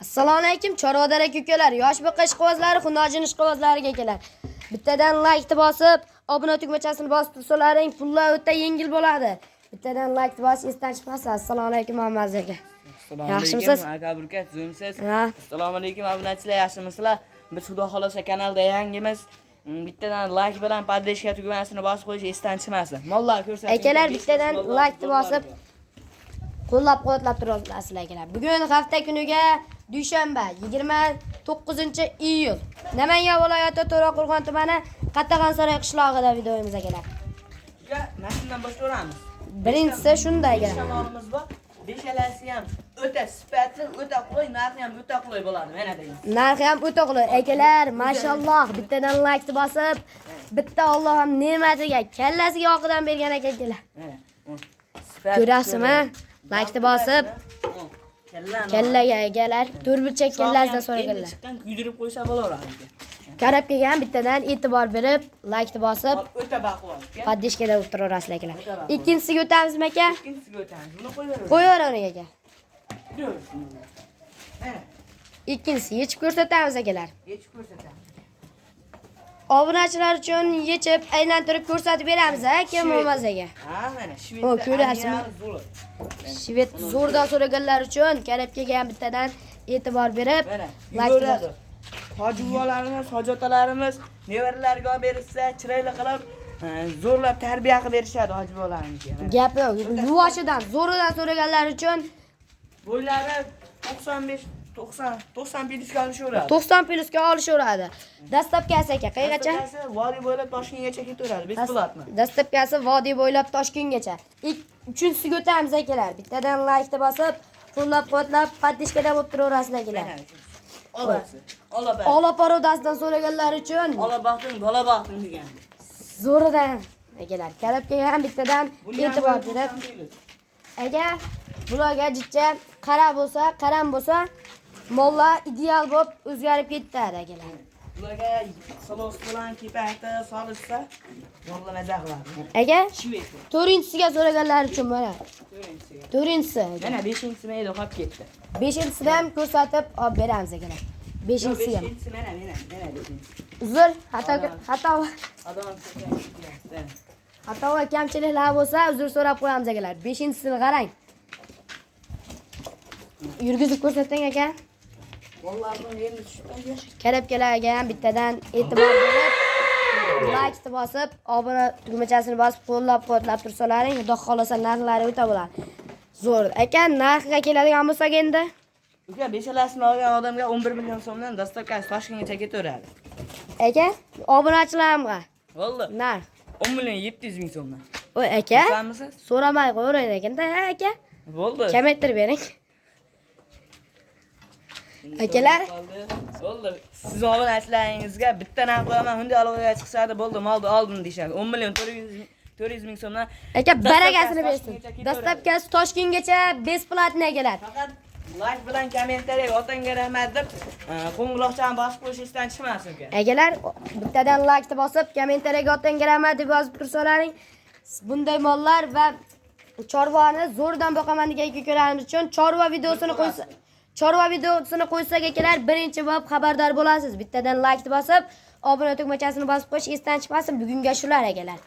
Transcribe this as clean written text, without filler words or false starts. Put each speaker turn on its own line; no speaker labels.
Assalomu alaykum chorvador aka-ukalar, yosh biqish quvozlari, xunojin ishqibozlariga kelar. Bittadan like bosib, obuna tugmachasini bosib tursalaring, pullar o'ta yengil bo'ladi. Bittadan like bosish esdan chiqmasin. Assalomu alaykum Muhammad aka. Yaxshimisiz?
Aka Burkat, zo'msiz. Assalomu alaykum obunachilar, yaxshimisizlar? Biz Xudo xolosa kanalda yangimiz. Bittadan like bilan podpishka tugmasini bosib qo'yish esdan chiqmasin. Mollar ko'rsating.
Akalar bittadan like bosib qo'llab-quvvatlab turasizlar akalar. Bugun hafta kuniga dushanba 29-iyul. Namangan viloyati To'raqo'rg'on tumani Qattag'ansaroy qishlog'ida videomiz akalar.
Mana shundan boshlaymiz.
Birinchisi shunday akalar.
Shamonimiz bor. Beshalasi ham o'ta sifatli, o'ta qulay, narxi ham o'ta qulay bo'ladi. Mana deymiz.
Narxi ham o'ta qulay. Akalar, mashalloh, bittadan like bosib, bitta Alloh ham ne'matiga, kallasiga oqidan bergan akalar. Ko'rasizmi? Like bosib, kallaga egalar, turbichak kallasida so'raganlar.
Kuydirib qo'ysa bo'laveradi.
Qarab kelgan bittadan e'tibor berib, like bosib,
O'ta baquvvat.
podpishkada o'tirasizlar akalar. Ikkinchisiga o'tamizmi aka?
Ikkinchisiga o'tamiz. Buni qo'yaveramiz.
Qo'yavering aka. Ikkinchisi yechib ko'rsatamiz akalar.
Yechib ko'rsatamiz.
Obunachilar uchun yechib, aylantirib ko'rsatib beramiz aka Muhammad aka.
Ha, mana
O, ko'rasizmi? Shvet zo'rdan so'raganlar uchun qarab kelgan bittadan e'tibor berib, like bosib.
Hojivolarimiz, hojotalarimiz nevaralarga olib berishsa, chiroyli qilib, zo'rlab tarbiya qilib berishadi hojivolarimizga.
Gapi yuvoshidan, zo'ridan so'raganlar uchun
Bo'ylari 90 plyusga olishaveradi.
90 plyusga olishaveradi. Dastlabkasi aka qayergacha?
Vodiy bo'ylab Toshkentgacha ketaveradi. Besplatno.
Dastlabkasi vodiy bo'ylab Toshkentgacha. Uchinchisiga o'tamiz akalar. Bittadan like bosib, qo'llab-quvvatlab, podpishkada bo'lib turaverasizlar akalar.
Olasi.
Ola parodasidan so'raganlar uchun
Ola baxting, bola baxting degan.
zo'ridan akalar. Qarab kelgan bittadan e'tibor berib, agar bularga jicha qara bo'lsa, qaram bo'lsa, mollar ideal bo'lib o'zgarib ketadi akalar.
Ularga solos bilan kipakda solishsa, mollar maza qiladi.
Aka,
Shvet.
to'rtinchisiga so'raganlar uchun mana. To'rtinchisi.
Mana 5-chi mayda qolib ketdi.
5-chisini ham ko'rsatib olib beramiz akalar. 5-chisi ham.
5-chi mana 5-chi.
Uzr, xato
Odam
xato va kamchiliklar bo'lsa, uzr so'rab qo'yamiz akalar. 5-chisini qarang. Yurgizib ko'rsating aka.
Mollarning endi tushgan.
Qarab kelgan bittadan e'tibor berib, like bosib, obuna tugmachasini bosib, qo'llab-quvvatlab tursalaring, xudo xolasa narxlari o'ta bo'ladi. Zo'r. Aka, narxiga keladigan bo'lsak endi,
Uka beshalasini olgan odamga 11 million so'mdan dastlabkasi Toshkentgacha ketaveradi.
aka, obunachilarimga
Bo'ldi.
narx
10 million 700 ming so'mdan.
Voy aka,
Bilamisiz?
so'ramay qo'yavering ekanda, aka.
Bo'ldi.
Kamaytirib bering. Akalar,
Bo'ldi. Siz obunachilaringizga bitta narx qo'yaman, unda aloqaga chiqishadi, bo'ldi, molni oldim deyshadi. 10 million 400 ming so'mdan.
aka baragasini bersin. Dastlabkasi Toshkentgacha besplatni akalar.
Faqat like bilan kommentariyaga otangga rahmat deb qo'ng'iroqchani bosib qo'yishingizdan chiqmasin uka.
Akalar, bittadan like bosib, kommentariyaga otangga rahmat deb yozib tursalaring, bunday mollar va chorvani zo'rdan boqaman degan aka-ukalarimiz uchun chorva videosini qo'ysak akalar, birinchi bo'lib xabardor bo'lasiz. Bittadan like bosib, obuna tugmachasini bosib qo'yish esdan chiqmasin. Bugunga shular akalar.